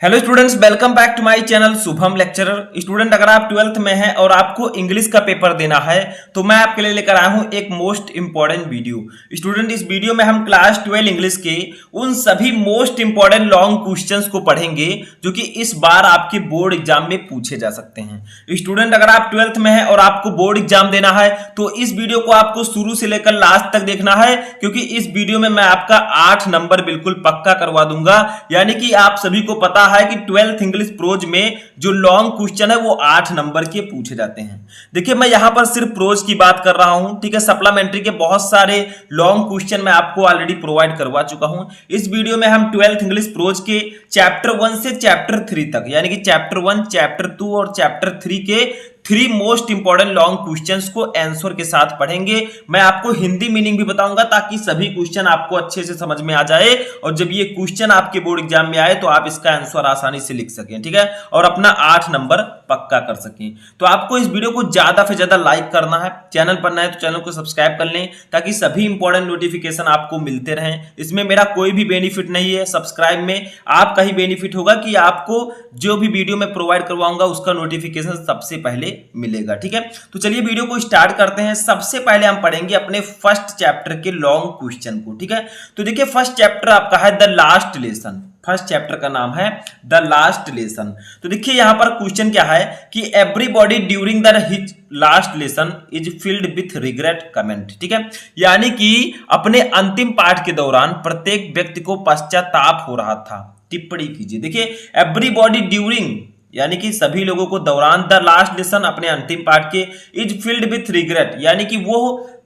Hello students, welcome back to my channel Shubham lecturer. Student, अगर आप 12th में हैं और आपको इंग्लिश का पेपर देना है तो मैं आपके लिए लेकर आया हूं एक मोस्ट इंपॉर्टेंट वीडियो। स्टूडेंट, इस वीडियो में हम क्लास 12 इंग्लिश के उन सभी मोस्ट इंपॉर्टेंट लॉन्ग क्वेश्चंस को पढ़ेंगे जो कि इस बार आपके बोर्ड एग्जाम में पूछे जा सकते हैं। स्टूडेंट, अगर आप 12th में हैं और आपको बोर्ड एग्जाम देना है तो इस वीडियो को आपको शुरू से लेकर लास्ट तक देखना है, क्योंकि इस वीडियो में मैं आपका 8 नंबर बिल्कुल पक्का करवा दूंगा। यानी कि आप सभी को पता है कि 12th इंग्लिश प्रोज में जो लॉन्ग क्वेश्चन है वो 8 नंबर के पूछे जाते हैं। देखिए, मैं यहां पर सिर्फ प्रोज की बात कर रहा हूं, ठीक है। सप्लीमेंट्री के बहुत सारे लॉन्ग क्वेश्चन मैं आपको ऑलरेडी प्रोवाइड करवा चुका हूं। इस वीडियो में हम 12th इंग्लिश प्रोज के चैप्टर 1 से चैप्टर 3 तक, यानी कि चैप्टर 1, चैप्टर 2 और चैप्टर 3 के 3 मोस्ट इंपॉर्टेंट लॉन्ग क्वेश्चंस को आंसर के साथ पढ़ेंगे। मैं आपको हिंदी मीनिंग भी बताऊंगा ताकि सभी क्वेश्चन आपको अच्छे से समझ में आ जाए, और जब ये क्वेश्चन आपके बोर्ड एग्जाम में आए तो आप इसका आंसर आसानी से लिख सकें, ठीक है, और अपना 8 नंबर पक्का कर सकें। तो आपको इस वीडियो को ज्यादा से ज्यादा लाइक करना है। चैनल पर नए हैं तो चैनल को सब्सक्राइब कर लें ताकि सभी इंपॉर्टेंट नोटिफिकेशन आपको मिलते रहें। इसमें मेरा कोई भी बेनिफिट नहीं है, सब्सक्राइब में आपका ही बेनिफिट होगा कि आपको जो भी वीडियो मैं प्रोवाइड करवाऊंगा उसका नोटिफिकेशन सबसे पहले मिलेगा, ठीक है। तो चलिए वीडियो को स्टार्ट करते हैं। सबसे पहले हम पढ़ेंगे अपने फर्स्ट चैप्टर के लॉन्ग क्वेश्चन को, ठीक है। तो देखिए, फर्स्ट चैप्टर आपका है the last lesson. First chapter का नाम है द लास्ट लेसन। तो देखिए यहां पर क्वेश्चन क्या है कि everybody during the his last lesson is filled with regret comment, ठीक है। यानी कि अपने अंतिम पाठ के दौरान प्रत्येक व्यक्ति को पश्चाताप हो रहा था। टिप्पणी कीजिए। देखिए, एवरीबॉडी ड्यूरिंग यानी कि सभी लोगों को दौरान द लास्ट लेसन अपने अंतिम पाठ के इज फिल्ड विथ रिग्रेट यानी कि वो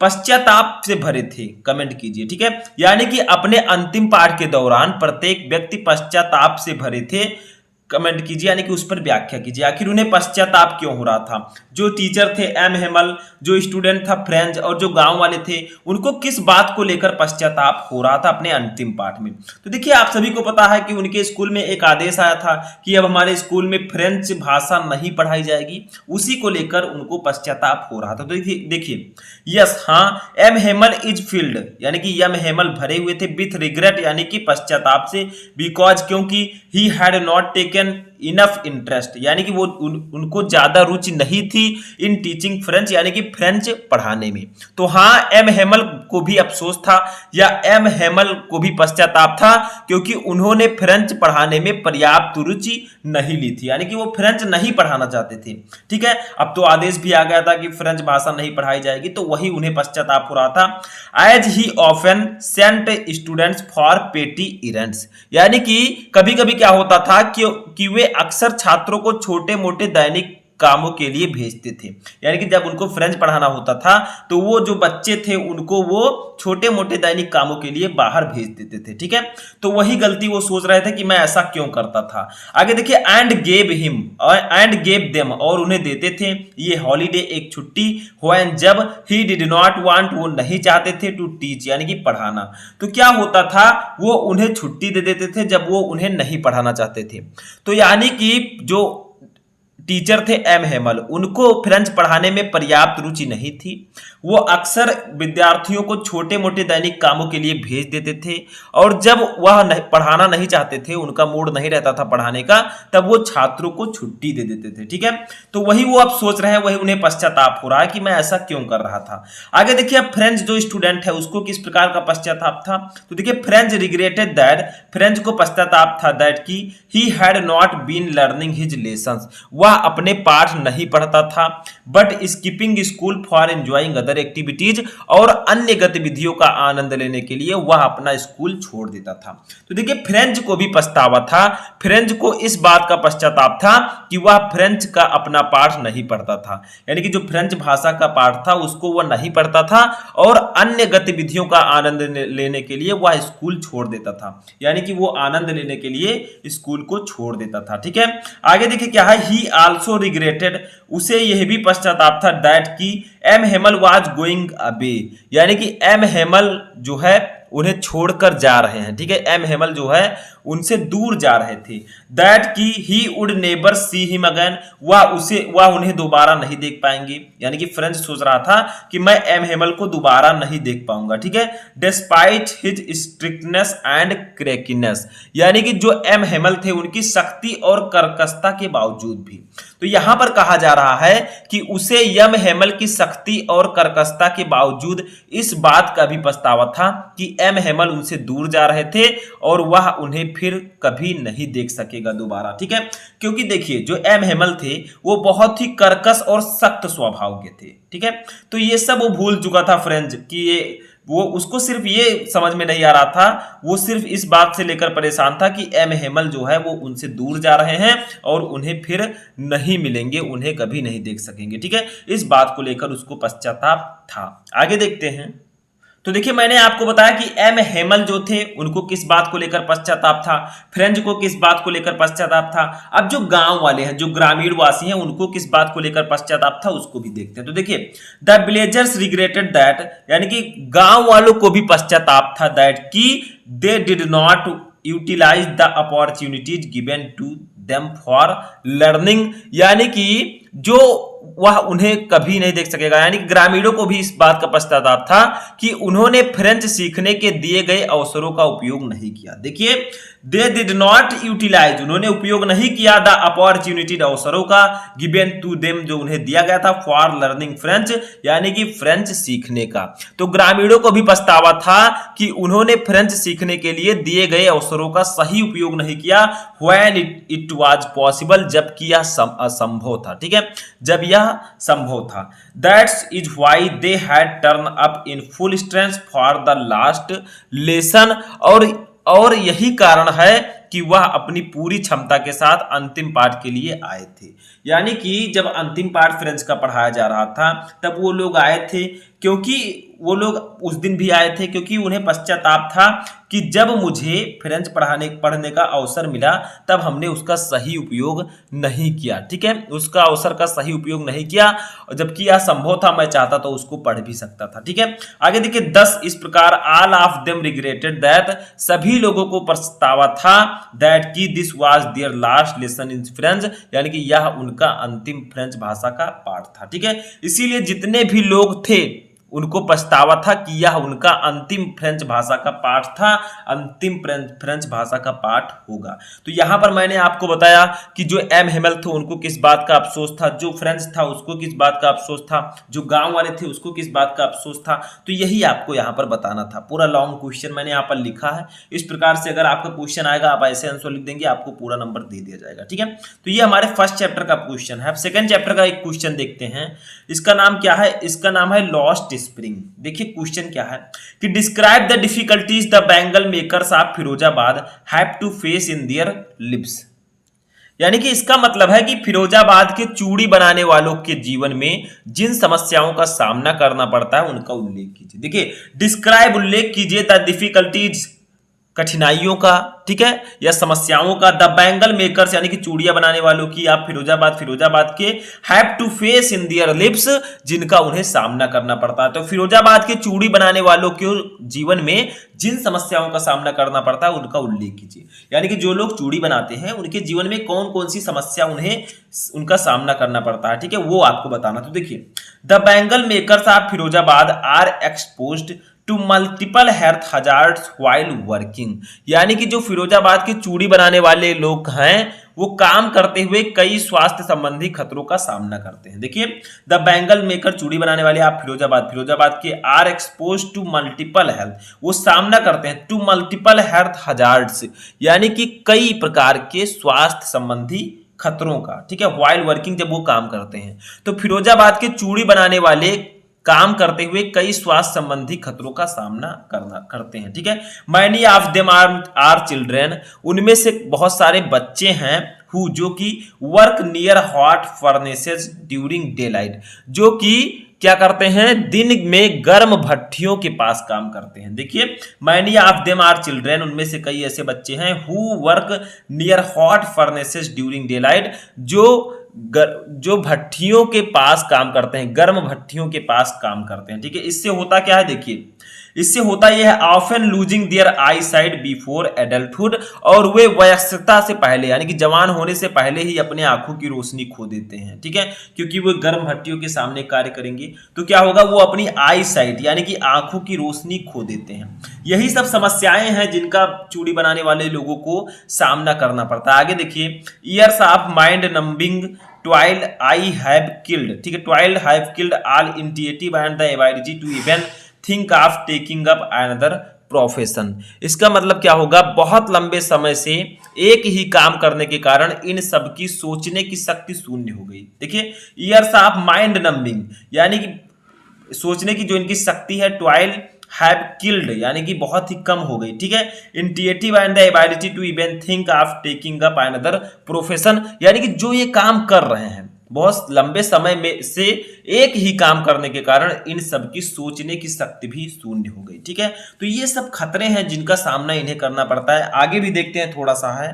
पश्चाताप से भरे थे। कमेंट कीजिए, ठीक है। यानी कि अपने अंतिम पाठ के दौरान प्रत्येक व्यक्ति पश्चाताप से भरे थे। कमेंट कीजिए, यानी कि उस पर व्याख्या कीजिए। आखिर उन्हें पश्चाताप क्यों हो रहा था? जो टीचर थे एम हेमल, जो स्टूडेंट था फ्रेंच, और जो गांव वाले थे, उनको किस बात को लेकर पश्चाताप हो रहा था अपने अंतिम पाठ में? तो देखिए, आप सभी को पता है कि उनके स्कूल में एक आदेश आया था कि अब हमारे स्कूल में फ्रेंच भाषा नहीं पढ़ाई जाएगी। उसी को लेकर उनको पश्चाताप हो रहा था। तो देखिए, यस, हाँ, एम हेमल इज फील्ड यानी कि एम हेमल भरे हुए थे विथ रिग्रेट यानी कि पश्चाताप से, बिकॉज क्योंकि ही had not taken enough interest यानी कि वो उनको ज्यादा रुचि नहीं थी इन टीचिंग फ्रेंच यानी कि फ्रेंच पढ़ाने में। तो हाँ, एम हेमल को भी अफसोस था या एम हेमल को भी पश्चाताप था क्योंकि उन्होंने फ्रेंच पढ़ाने में पर्याप्त रुचि नहीं ली थी, यानी कि वो फ्रेंच नहीं पढ़ाना चाहते थे, ठीक है। अब तो आदेश भी आ गया था कि फ्रेंच भाषा नहीं पढ़ाई जाएगी, तो वही उन्हें पश्चाताप हो रहा था। As he often sent students for petty errands यानी कि कभी कभी क्या होता था कि वे अक्सर छात्रों को छोटे मोटे दैनिक कामों के लिए भेजते थे। यानी कि जब उनको फ्रेंच पढ़ाना होता था तो वो जो बच्चे थे उनको वो छोटे मोटे दैनिक कामों के लिए बाहर भेज देते थे, ठीक है। तो वही गलती वो सोच रहे थे कि मैं ऐसा क्यों करता था। आगे देखिए, and gave him and gave them और उन्हें देते थे ये हॉलीडे एक छुट्टी, व्हेन जब ही डिड नॉट वांट वो नहीं चाहते थे, टू टीच यानी कि पढ़ाना। तो क्या होता था, वो उन्हें छुट्टी दे देते थे जब वो उन्हें नहीं पढ़ाना चाहते थे। तो यानी कि जो टीचर थे एम हेमल, उनको फ्रेंच पढ़ाने में पर्याप्त रुचि नहीं थी। वो अक्सर विद्यार्थियों को छोटे मोटे दैनिक कामों के लिए भेज देते थे, और जब वह पढ़ाना नहीं चाहते थे, उनका मूड नहीं रहता था पढ़ाने का, तब वो छात्रों को छुट्टी दे देते थे, ठीक है। तो वही वो अब सोच रहे हैं, वही उन्हें पश्चाताप हो रहा है कि मैं ऐसा क्यों कर रहा था। आगे देखिए, फ्रेंच जो स्टूडेंट है उसको किस प्रकार का पश्चाताप था? तो देखिए, फ्रेंच रिग्रेटेड दैट फ्रेंच को पश्चाताप था दैट की he had not been learning his lessons वह अपने पाठ नहीं पढ़ता था, but skipping school for enjoying other activities और अन्य गतिविधियों का आनंद लेने के लिए वह अपना स्कूल छोड़ देता था। तो देखिए, फ्रेंच को भी पछतावा था। फ्रेंच को इस बात का पश्चाताप था कि वह फ्रेंच का अपना पाठ नहीं पढ़ता था, यानी कि जो फ्रेंच भाषा का पाठ था उसको वह नहीं पढ़ता था और अन्य गतिविधियों का आनंद लेने के लिए वह स्कूल छोड़ देता था, यानी कि वो आनंद लेने के लिए स्कूल को छोड़ देता था, ठीक है। आगे देखिए क्या है, ही आल्सो रिग्रेटेड उसे यह भी पश्चाताप था दैट की M Hemal was going away यानी कि एम हेमल जो है उन्हें छोड़कर जा रहे हैं, ठीक है। एम हेमल जो है उनसे दूर जा रहे थे। दैट कि he would never see him again, वह उन्हें दोबारा नहीं देख पाएंगे, यानी कि फ्रेंच सोच रहा था कि मैं एम हेमल को दोबारा नहीं देख पाऊंगा, ठीक है। डिस्पाइट हिज स्ट्रिक्टनेस एंड क्रैकीनेस, यानी कि जो एम हेमल थे उनकी सख्ती और कर्कशता के बावजूद भी। तो यहां पर कहा जा रहा है कि उसे एम हेमल की सख्ती और कर्कशता के बावजूद इस बात का भी पछतावा था कि एम हेमल उनसे दूर जा रहे थे और वह उन्हें फिर कभी नहीं देख सकेगा दोबारा, ठीक है। क्योंकि देखिए जो एम हेमल थे वो बहुत ही कर्कश और सख्त स्वभाव के थे, ठीक है। तो ये सब वो भूल चुका था फ्रेंड्स कि ये वो उसको सिर्फ ये समझ में नहीं आ रहा था, वो सिर्फ इस बात से लेकर परेशान था कि एम हेमल जो है वो उनसे दूर जा रहे हैं और उन्हें फिर नहीं मिलेंगे, उन्हें कभी नहीं देख सकेंगे, ठीक है। इस बात को लेकर उसको पश्चाताप था। आगे देखते हैं। तो देखिए मैंने आपको बताया कि एम हेमल जो थे उनको किस बात को लेकर पश्चाताप था, फ्रेंच को किस बात को लेकर पश्चाताप था। अब जो गांव वाले हैं, जो ग्रामीण वासी हैं, उनको किस बात को लेकर पश्चाताप था उसको भी देखते हैं। तो देखिए द विलेजर्स रिग्रेटेड दैट, यानी कि गांव वालों को भी पश्चाताप था दैट कि they did not utilize the opportunities given to them for learning, यानी कि जो वह उन्हें कभी नहीं देख सकेगा, यानी ग्रामीणों को भी इस बात का पश्चाताप था कि उन्होंने फ्रेंच सीखने के दिए गए अवसरों का उपयोग नहीं किया। देखिए दे डिड नॉट यूटिलाइज, उन्होंने उपयोग नहीं किया द अपॉर्चुनिटी, अवसरों का, गिवन टू देम, जो उन्हें दिया गया था, फॉर लर्निंग फ्रेंच, यानी कि फ्रेंच सीखने का। तो ग्रामीणों को भी पछतावा था कि उन्होंने फ्रेंच सीखने के लिए दिए गए अवसरों का सही उपयोग नहीं किया, व्हेन इट वाज पॉसिबल, जबकि यह असंभव था, ठीक है, जब यह संभव था। That's is why they had turn up in full strength for the last lesson, और यही कारण है कि वह अपनी पूरी क्षमता के साथ अंतिम पाठ के लिए आए थे। यानी कि जब अंतिम पाठ फ्रेंच का पढ़ाया जा रहा था तब वो लोग आए थे, क्योंकि वो लोग उस दिन भी आए थे क्योंकि उन्हें पश्चाताप था कि जब मुझे फ्रेंच पढ़ने का अवसर मिला तब हमने उसका सही उपयोग नहीं किया, ठीक है, उसका अवसर का सही उपयोग नहीं किया, जबकि यह संभव था, मैं चाहता तो उसको पढ़ भी सकता था, ठीक है। आगे देखिए 10 इस प्रकार all of them regretted that, सभी लोगों को पछतावा था, दैट की this was their last lesson in French, यानी कि यह उनका अंतिम फ्रेंच भाषा का पाठ था, ठीक है। इसीलिए जितने भी लोग थे उनको पछतावा था कि यह उनका अंतिम फ्रेंच भाषा का पाठ था, अंतिम फ्रेंच भाषा का पाठ होगा। तो यहां पर मैंने आपको बताया कि जो एम हेमल थे उनको किस बात का अफसोस था, जो फ्रेंच था उसको किस बात का अफसोस था, जो गांव वाले थे उसको किस बात का अफसोस था। तो यही आपको यहां पर बताना था। पूरा लॉन्ग क्वेश्चन मैंने यहाँ पर लिखा है। इस प्रकार से अगर आपका क्वेश्चन आएगा आप ऐसे आंसर लिख देंगे, आपको पूरा नंबर दे दिया जाएगा, ठीक है। तो ये हमारे फर्स्ट चैप्टर का क्वेश्चन है। सेकंड चैप्टर का एक क्वेश्चन देखते हैं। इसका नाम क्या है? इसका नाम है लॉस्ट स्प्रिंग। देखिए क्वेश्चन क्या है कि describe the difficulties the bangle makers of Firozabad have to face in their lives. यानी कि इसका मतलब है कि फिरोजाबाद के चूड़ी बनाने वालों के जीवन में जिन समस्याओं का सामना करना पड़ता है उनका उल्लेख कीजिए। देखिए डिस्क्राइब, उल्लेख कीजिए, द डिफिकल्टीज, कठिनाइयों का, ठीक है, या समस्याओं का, द बैंगल मेकर्स यानी कि चूड़ियां बनाने वालों की, आप फिरोजाबाद के, have to face in their lives, जिनका उन्हें सामना करना पड़ता है। तो फिरोजाबाद के चूड़ी बनाने वालों के जीवन में जिन समस्याओं का सामना करना पड़ता है उनका उल्लेख कीजिए। यानी कि जो लोग चूड़ी बनाते हैं उनके जीवन में कौन कौन सी समस्या उनका सामना करना पड़ता है, ठीक है, वो आपको बताना। तो देखिए the bangle makers of Firozabad are exposed to multiple health hazards while working. यानी कि जो फिरोजाबाद के चूड़ी बनाने वाले लोग हैं वो काम करते हुए कई स्वास्थ्य संबंधी खतरों का सामना करते हैं। देखिए द बैंगल मेकर, चूड़ी बनाने वाले आप फिरोजाबाद के, are expose to multiple health, वो सामना करते हैं टू मल्टीपल हेल्थ हजार्ड्स, यानी कि कई प्रकार के स्वास्थ्य संबंधी खतरों का, ठीक है, व्हाइल वर्किंग, जब वो काम करते हैं। तो फिरोजाबाद के चूड़ी बनाने वाले काम करते हुए कई स्वास्थ्य संबंधी खतरों का सामना करते हैं, ठीक है। Many of them are children, उनमें से बहुत सारे बच्चे हैं, हु, जो कि work near hot furnaces during daylight, जो कि क्या करते हैं, दिन में गर्म भट्टियों के पास काम करते हैं। देखिए many of them are children, उनमें से कई ऐसे बच्चे हैं, who work near hot furnaces during daylight, जो भट्टियों के पास काम करते हैं, गर्म भट्टियों के पास काम करते हैं, ठीक है। इससे होता क्या है, देखिए इससे होता यह है often losing their eyesight before adulthood, और वे वयस्कता से पहले यानी कि जवान होने से पहले ही अपने आंखों की रोशनी खो देते हैं, ठीक है, क्योंकि वो गर्म भट्टियों के सामने कार्य करेंगे तो क्या होगा, वो अपनी आई साइट यानी कि आंखों की रोशनी खो देते हैं। यही सब समस्याएं हैं जिनका चूड़ी बनाने वाले लोगों को सामना करना पड़ता है। आगे देखिए, years of mind numbing toil I have killed, ठीक है, toil have killed all initiative and the ability to even think of taking up another profession. इसका मतलब क्या होगा, बहुत लंबे समय से एक ही काम करने के कारण इन सब की सोचने की शक्ति शून्य हो गई। देखिए, ईयर्स ऑफ माइंड नंबिंग यानी कि सोचने की जो इनकी शक्ति है, ट्वाइल हैव किल्ड यानी कि बहुत ही कम हो गई, ठीक है, initiative and the ability to even think of taking up another profession यानी कि जो ये काम कर रहे हैं बहुत लंबे समय में से एक ही काम करने के कारण इन सब की सोचने की शक्ति भी शून्य हो गई, ठीक है। तो ये सब खतरे हैं जिनका सामना इन्हें करना पड़ता है। आगे भी देखते हैं, थोड़ा सा है,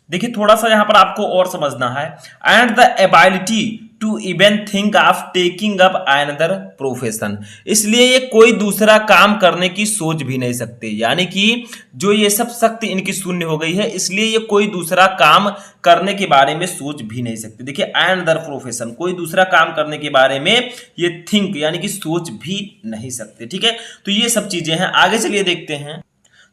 देखिए थोड़ा सा यहाँ पर आपको और समझना है, and the ability to even think of taking up another profession, इसलिए ये कोई दूसरा काम करने की सोच भी नहीं सकते, यानी कि जो ये सब शक्ति इनकी शून्य हो गई है, इसलिए ये कोई दूसरा काम करने के बारे में सोच भी नहीं सकते। देखिए, अनदर प्रोफेशन, कोई दूसरा काम करने के बारे में ये थिंक यानी कि सोच भी नहीं सकते, ठीक है। तो ये सब चीजें हैं। आगे चलिए देखते हैं,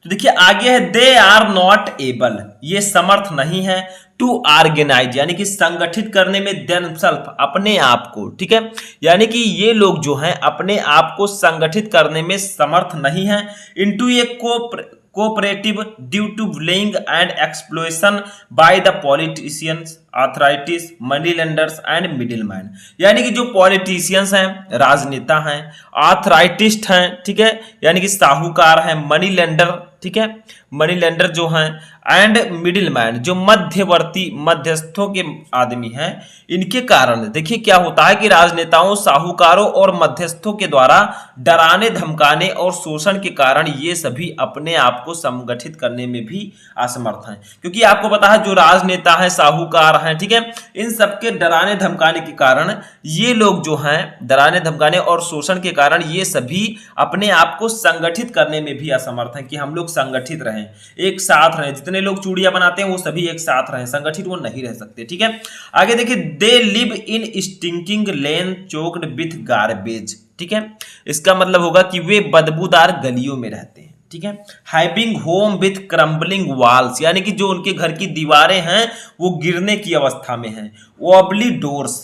तो देखिए आगे है, दे आर नॉट एबल, ये समर्थ नहीं है, टू ऑर्गेनाइज यानी कि संगठित करने में देमसेल्फ अपने आप को, ठीक है, यानी कि ये लोग जो हैं अपने आप को संगठित करने में समर्थ नहीं है, into a cooperative due to blaming and exploitation by the politicians, authorities, money lenders and middleman, यानी कि जो पॉलिटिशियंस हैं, राजनेता हैं, ऑथराइटिस्ट हैं, ठीक है, यानी कि साहूकार हैं, मनी लेंडर, ठीक है, मनी लेंडर जो हैं, एंड मिडिलमैन जो मध्यवर्ती मध्यस्थों के आदमी हैं, इनके कारण देखिए क्या होता है कि राजनेताओं, साहूकारों और मध्यस्थों के द्वारा डराने, धमकाने और शोषण के कारण ये सभी अपने आप को संगठित करने में भी असमर्थ हैं, क्योंकि आपको पता है जो राजनेता हैं, साहूकार हैं, ठीक है, इन सबके डराने धमकाने के कारण ये लोग जो हैं, डराने धमकाने और शोषण के कारण ये सभी अपने आप को संगठित करने में भी असमर्थ हैं कि हम लोग संगठित रहें, एक साथ रहें, जितने लोग चूड़ियां बनाते हैं वो सभी एक साथ रहें, संगठित वो नहीं रह सकते, ठीक है। आगे देखिए, they live in stinking lane choked with garbage, ठीक है, इसका मतलब होगा कि वे बदबूदार गलियों में रहते हैं, ठीक है। Having home with crumbling walls यानी कि जो उनके घर की दीवारें हैं वो गिरने की अवस्था में हैं, वॉबली डोर्स,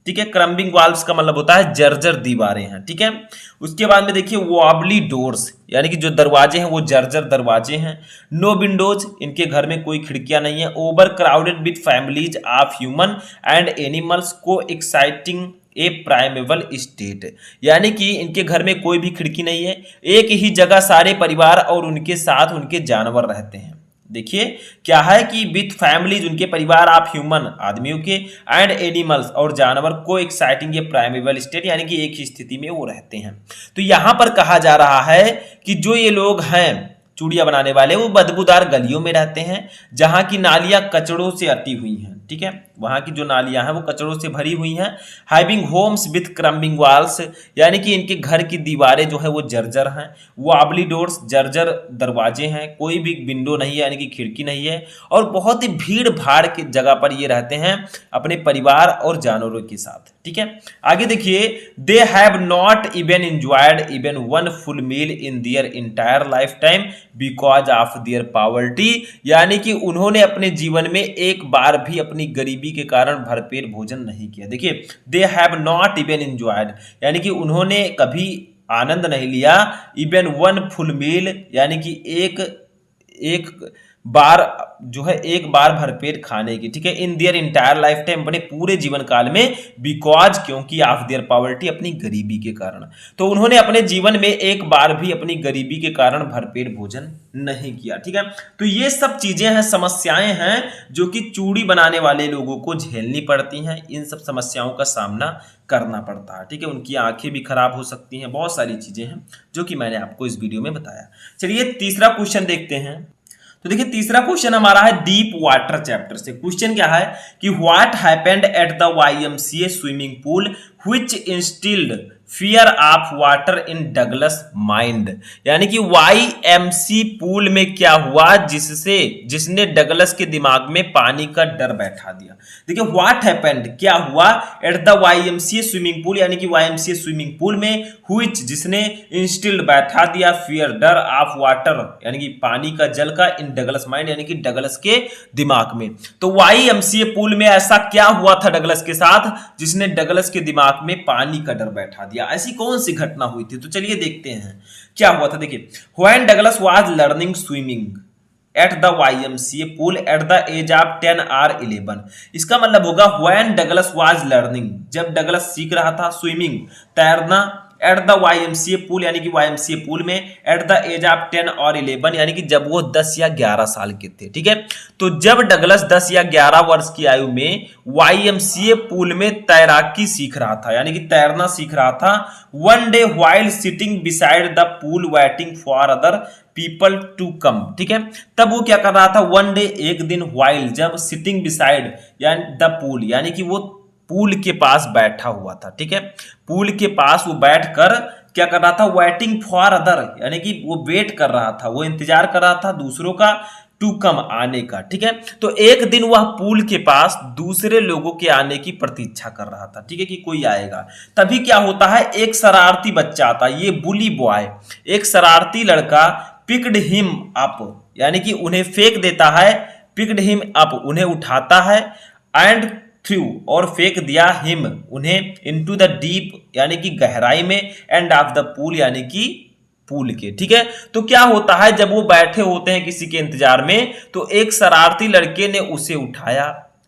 ठीक है, क्रम्बिंग वॉल्स का मतलब होता है जर्जर दीवारें हैं, ठीक है। उसके बाद में देखिए वॉबली डोर्स यानी कि जो दरवाजे हैं वो जर्जर दरवाजे हैं, नो विंडोज, इनके घर में कोई खिड़कियां नहीं है, over crowded with families of human and animals को एक्साइटिंग ए प्राइमेवल स्टेट, यानी कि इनके घर में कोई भी खिड़की नहीं है, एक ही जगह सारे परिवार और उनके साथ उनके जानवर रहते हैं। देखिए क्या है कि विथ फैमिलीज उनके परिवार, आप ह्यूमन आदमियों के, एंड एनिमल्स और जानवर को एक्साइटिंग ये प्राइमेवल स्टेट यानी कि एक ही स्थिति में वो रहते हैं। तो यहां पर कहा जा रहा है कि जो ये लोग हैं चूड़ियां बनाने वाले वो बदबूदार गलियों में रहते हैं जहां की नालियां कचड़ों से अटी हुई हैं, ठीक है, वहां की जो नालियां हैं वो कचड़ों से भरी हुई हैं। Having Holmes with crumbing walls यानी कि इनके घर की दीवारें जो है वो जर्जर हैं, वॉबली डोर्स जर्जर दरवाजे हैं, कोई भी विंडो नहीं है यानी कि खिड़की नहीं है, और बहुत ही भीड़ भाड़ की जगह पर ये रहते हैं अपने परिवार और जानवरों के साथ, ठीक है। आगे देखिए, they have not even enjoyed even one full meal in their entire lifetime because of their poverty, यानी कि उन्होंने अपने जीवन में एक बार भी अपनी गरीबी के कारण भरपेट भोजन नहीं किया। देखिए, they have not even enjoyed यानी कि उन्होंने कभी आनंद नहीं लिया, इवन वन फुल मील यानी कि एक बार जो है एक बार भरपेट खाने की, ठीक है, इन देयर इंटायर लाइफ टाइम अपने पूरे जीवन काल में, बिकॉज क्योंकि ऑफ देयर पॉवर्टी अपनी गरीबी के कारण, तो उन्होंने अपने जीवन में एक बार भी अपनी गरीबी के कारण भरपेट भोजन नहीं किया, ठीक है। तो ये सब चीजें हैं, समस्याएं हैं जो कि चूड़ी बनाने वाले लोगों को झेलनी पड़ती हैं, इन सब समस्याओं का सामना करना पड़ता है, ठीक है, उनकी आंखें भी खराब हो सकती हैं, बहुत सारी चीजें हैं जो कि मैंने आपको इस वीडियो में बताया। चलिए तीसरा क्वेश्चन देखते हैं। तो देखिए तीसरा क्वेश्चन हमारा है डीप वाटर चैप्टर से। क्वेश्चन क्या है कि what happened at the YMCA swimming pool which instilled fear of water in Douglas mind, यानी कि YMC पूल में क्या हुआ जिसने डगलस के दिमाग में पानी का डर बैठा दिया। देखिए व्हाट हैपेंड, क्या हुआ eight the YMCA swimming pool, यानी कि YMCA स्विमिंग पूल में, व्हिच जिसने इंस्टिल्ड बैठा दिया फियर डर ऑफ वाटर, यानी कि पानी का जल का, इन डगलस माइंड, यानी कि डगलस के दिमाग में। तो YMCA पूल में ऐसा क्या हुआ था डगलस के साथ जिसने डगलस के दिमाग में पानी का डर बैठा दिया? ऐसी कौन सी घटना हुई थी? तो चलिए देखते हैं क्या हुआ था। देखिए when Douglas was learning swimming at the YMCA pool at the age of 10 or 11, इसका मतलब होगा व्हेन डगलस वाज लर्निंग, जब डगलस सीख रहा था स्विमिंग, तैरना, एट द YMCA पूल, यानी कि YMCA पूल में, at the age of 10 or 11, यानी कि जब वो 10 या 11 साल के थे। ठीक है, तो जब डगलस 10 या 11 वर्ष की आयु में YMCA पूल में तैराकी सीख रहा था, यानी कि तैरना सीख रहा था, one day while sitting beside the pool waiting for other people to come, ठीक है, तब वो क्या कर रहा था, वन डे, एक दिन, व्हाइल, जब, सिटिंग बिसाइड यानी द पूल, यानी कि वो पूल के पास बैठा हुआ था। ठीक है, पूल के पास वो बैठकर क्या कर रहा था, वेटिंग फॉर अदर, यानी कि वो वेट कर रहा था, वो इंतजार कर रहा था दूसरों का, टू कम, आने का। ठीक है, तो एक दिन वह पूल के पास दूसरे लोगों के आने की प्रतीक्षा कर रहा था, ठीक है, कि कोई आएगा। तभी क्या होता है, एक शरारती बच्चा आता, ये बुली बॉय, एक शरारती लड़का, पिक्ड हिम अप, यानी कि उन्हें फेंक देता है, पिक्ड हिम अप, उन्हें उठाता है, एंड थ्रू, और फेंक दिया, हिम, उन्हें, इनटू द डीप, यानी कि गहराई में, एंड ऑफ द पूल, यानी कि पूल के। ठीक है, तो क्या होता है, जब वो बैठे होते हैं किसी के इंतजार में, तो एक शरारती लड़के ने उसे उठाया,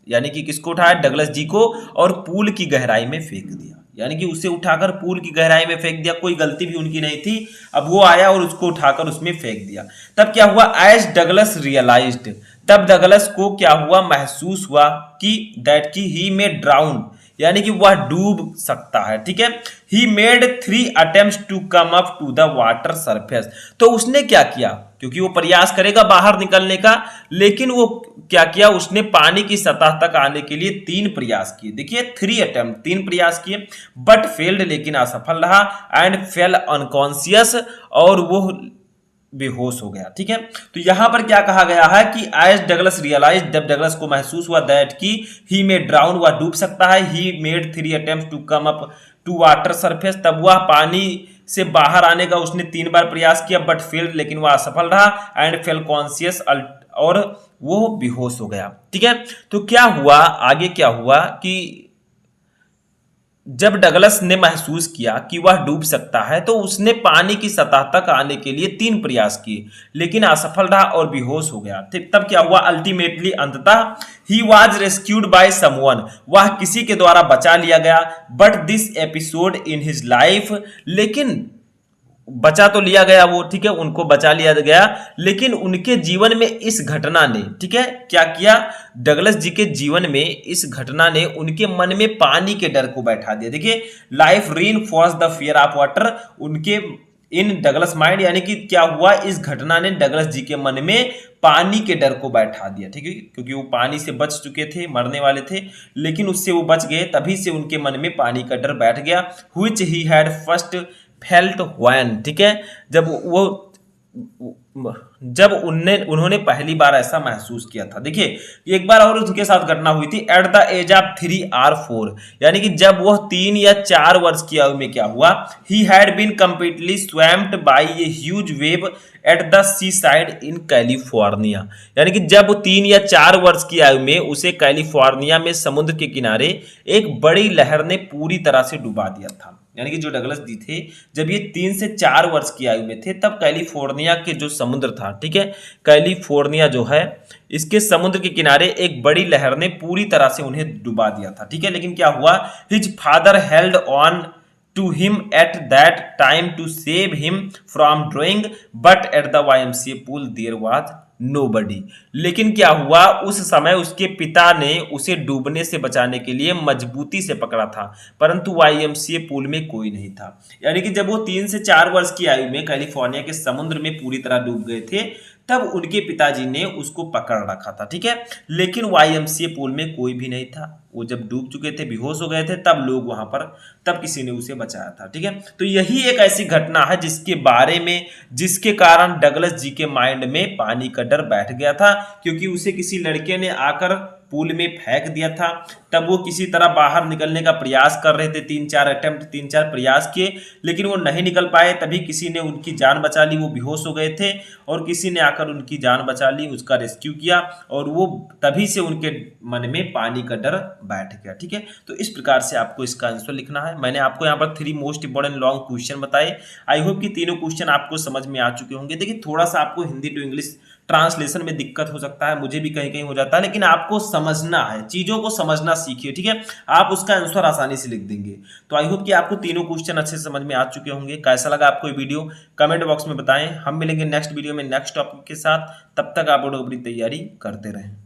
यानी कि किसको उठाया, डगलस जी को, और पूल की गहराई में फेंक दिया, यानी कि उसे उठाकर पूल की गहराई में फेंक दिया, कोई गलती भी उनकी नहीं थी, अब वो आया और उसको उठाकर उसमें फेंक दिया। तब क्या हुआ, एज डगलस रियलाइज्ड, तब डगलस को क्या हुआ, महसूस हुआ कि दैट की ही में ड्राउन, यानी कि वह डूब सकता है। ठीक है, he made 3 attempts to come up to the water surface, तो उसने क्या किया, क्योंकि वो प्रयास करेगा बाहर निकलने का, लेकिन वो क्या किया, उसने पानी की सतह तक आने के लिए 3 प्रयास किए। देखिए 3 अटेम्प्ट, 3 प्रयास किए, बट फेल्ड, लेकिन असफल रहा, एंड फेल अनकॉन्शियस, और वो बेहोश हो गया। ठीक है, तो यहां पर क्या कहा गया है कि एज डगलस रियलाइज, जब डगलस को महसूस हुआ दैट की ही मे ड्राउन, वह डूब सकता है, he made 3 attempts to come up to water surface, तब वह पानी से बाहर आने का उसने 3 बार प्रयास किया, बट फेल्ड, लेकिन वह असफल रहा, एंड फेल कॉन्शियस, और वो बेहोश हो गया। ठीक है, तो क्या हुआ आगे, क्या हुआ कि जब डगलस ने महसूस किया कि वह डूब सकता है, तो उसने पानी की सतह तक आने के लिए 3 प्रयास किए, लेकिन असफल रहा और बेहोश हो गया। तब क्या हुआ, अल्टीमेटली, अंततः, he was rescued by someone, वह किसी के द्वारा बचा लिया गया, but this episode in his life, लेकिन बचा तो लिया गया वो, ठीक है, उनको बचा लिया गया, लेकिन उनके जीवन में इस घटना ने, ठीक है, क्या किया, डगलस जी के जीवन में इस घटना ने उनके मन में पानी के डर को बैठा दिया। देखिए life reinforce the fear of water, उनके इन डगलस माइंड, यानी कि क्या हुआ, इस घटना ने डगलस जी के मन में पानी के डर को बैठा दिया। ठीक है, क्योंकि वो पानी से बच चुके थे, मरने वाले थे, लेकिन उससे वो बच गए, तभी से उनके मन में पानी का डर बैठ गया, which he had first felt when, ठीक है, जब उन्होंने पहली बार ऐसा महसूस किया था। देखिए एक बार और उनके साथ घटना हुई थी, at the age of 3 or 4, यानी कि जब वह 3 या 4 वर्ष की आयु में क्या हुआ, he had been completely swamped by a huge wave at the seaside in California, यानी कि जब 3 या 4 वर्ष की आयु में उसे कैलिफोर्निया में समुद्र के किनारे एक बड़ी लहर ने पूरी तरह से डुबा दिया था। यानी कि जो डगलस जी थे, जब ये 3 से 4 वर्ष की आयु में थे, तब कैलिफोर्निया के जो समुद्र था, ठीक है, कैलिफोर्निया जो है, इसके समुद्र के किनारे एक बड़ी लहर ने पूरी तरह से उन्हें डुबा दिया था। ठीक है, लेकिन क्या हुआ, his father held on to him at that time to save him from drowning, but at the YMCA pool there was nobody, लेकिन क्या हुआ, उस समय उसके पिता ने उसे डूबने से बचाने के लिए मजबूती से पकड़ा था, परंतु YMCA पूल में कोई नहीं था। यानी कि जब वो 3 से 4 वर्ष की आयु में कैलिफोर्निया के समुद्र में पूरी तरह डूब गए थे, तब उनके पिताजी ने उसको पकड़ रखा था, ठीक है। लेकिन वाईएमसीए पूल में कोई भी नहीं था, वो जब डूब चुके थे, बेहोश हो गए थे, तब लोग वहां पर, तब किसी ने उसे बचाया था, ठीक है। तो यही एक ऐसी घटना है जिसके बारे में, जिसके कारण डगलस जी के माइंड में पानी का डर बैठ गया था, क्योंकि उसे किसी लड़के ने आकर पूल में फेंक दिया था। तब वो किसी तरह बाहर निकलने का प्रयास कर रहे थे, 3-4 प्रयास किए, लेकिन वो नहीं निकल पाए। तभी किसी ने उनकी जान बचा ली, वो बेहोश हो गए थे और किसी ने आकर उनकी जान बचा ली, उसका रेस्क्यू किया, और वो तभी से उनके मन में पानी का डर बैठ गया, ठीक है। तो इस प्रकार से आपको इसका आंसर लिखना है। मैंने आपको यहाँ पर 3 मोस्ट इंपॉर्टेंट लॉन्ग क्वेश्चन बताए। आई होप कि तीनों क्वेश्चन आपको समझ में आ चुके होंगे। देखिए, थोड़ा सा आपको हिंदी टू इंग्लिश ट्रांसलेशन में दिक्कत हो सकता है, मुझे भी कहीं कहीं हो जाता है, लेकिन आपको समझना है, चीजों को समझना सीखिए, ठीक है। आप उसका आंसर आसानी से लिख देंगे। तो आई होप कि आपको तीनों क्वेश्चन अच्छे से समझ में आ चुके होंगे। कैसा लगा आपको ये वीडियो, कमेंट बॉक्स में बताएं। हम मिलेंगे नेक्स्ट वीडियो में नेक्स्ट टॉपिक के साथ। तब तक आप लोग अपनी तैयारी करते रहें।